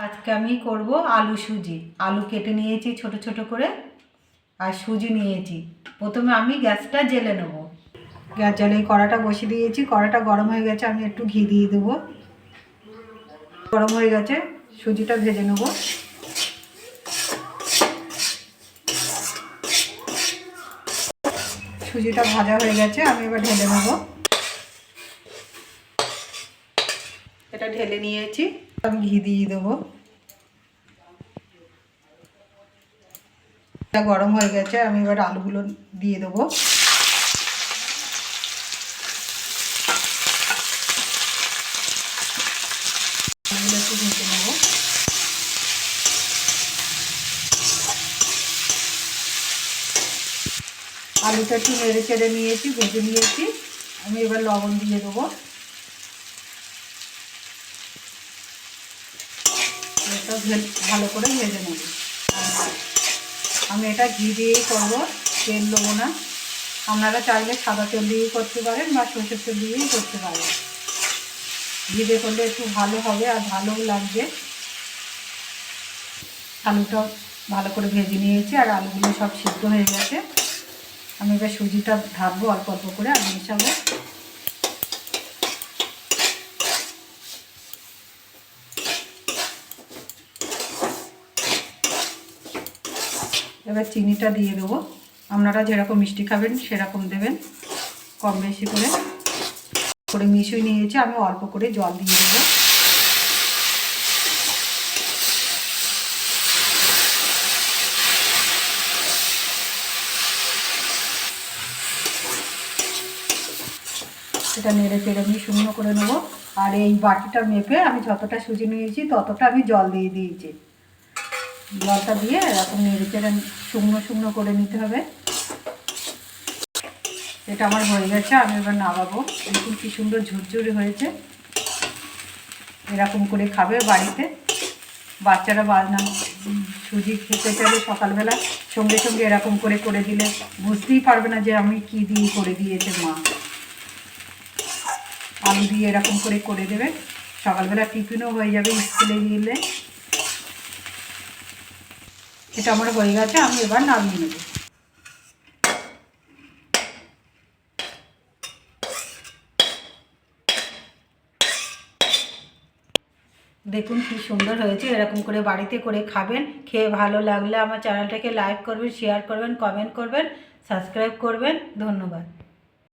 আজকে আমি করব আলু সুজি। আলু কেটে নিয়েছি ছোট ছোট করে, আর সুজি নিয়েছি। প্রথমে আমি গ্যাসটা জ্বেলে নেব। গ্যাস জ্বালিয়ে কড়াটা বসিয়ে দিয়েছি। কড়াটা গরম হয়ে গেছে, আমি একটু ঘি দিয়ে দেবো। গরম হয়ে গেছে, সুজিটা ভেজে নেব। সুজিটা ভাজা হয়ে গেছে, আমি এবার ঢেলে নেব। এটা ঢেলে নিয়েছি, আমি ঘি দিয়ে দেবো। এটা গরম হয়ে গেছে, আমি এবার আলুগুলো দিয়ে দেবো। আলুগুলো একটু ভেজে নেব। আলুটা একটু নেড়ে চেড়ে নিয়েছি, ভেজে নিয়েছি। আমি এবার লবণ দিয়ে দেবো। এটা ভালো করে ভেজে নেব। আমি এটা ঘি দিয়েই করবো, তেল দেবো না। আপনারা চাইলে সাদা তেল দিয়েই করতে পারেন বা সরষের তেল দিয়েই করতে পারেন। ঘি দিয়ে করলে একটু ভালো হবে আর ভালোও লাগবে। আলুটা ভালো করে ভেজে নিয়েছি আর আলুগুলো সব সিদ্ধ হয়ে গেছে। আমি এবার সুজিটা ঢাকবো অল্প অল্প করে আর মেশাবো। এবার চিনিটা দিয়ে দেবো। আপনারা যেরকম মিষ্টি খাবেন সেরকম দেবেন, কম বেশি করে মিশিয়ে নিয়েছি। আমি অল্প করে জল দিয়ে দেবো। এটা নেড়ে চেড়ে আমি শুকনো করে নেবো। আর এই বাটিটা মেপে আমি যতটা সুজি নিয়েছি ততটা আমি জল দিয়ে দিয়েছি। জলটা দিয়ে এরকম নেড়ে চেড়ে শুকনো শুকনো করে নিতে হবে। এটা আমার হয়ে গেছে, আমি এবার নামাবো। দেখুন কি সুন্দর ঝুরঝুরি হয়েছে। এরকম করে খাবে বাড়িতে বাচ্চারা। বাজনা সুজি খেতে চাইলে সকালবেলা সঙ্গে সঙ্গে এরকম করে করে দিলে বুঝতেই পারবে না যে আমি কি দিয়ে করে দিয়েছে মা। আলু দিয়ে এরকম করে করে দেবে, সকালবেলা টিফিনও হয়ে যাবে স্কুলে গেলে। এটা আমার হয়ে গেছে, আমি এবার নামিয়ে নেব। দেখুন কি সুন্দর হয়েছে। এরকম করে বাড়িতে করে খাবেন। খেয়ে ভালো লাগলে আমার চ্যানেলটাকে লাইক করবেন, শেয়ার করবেন, কমেন্ট করবেন, সাবস্ক্রাইব করবেন। ধন্যবাদ।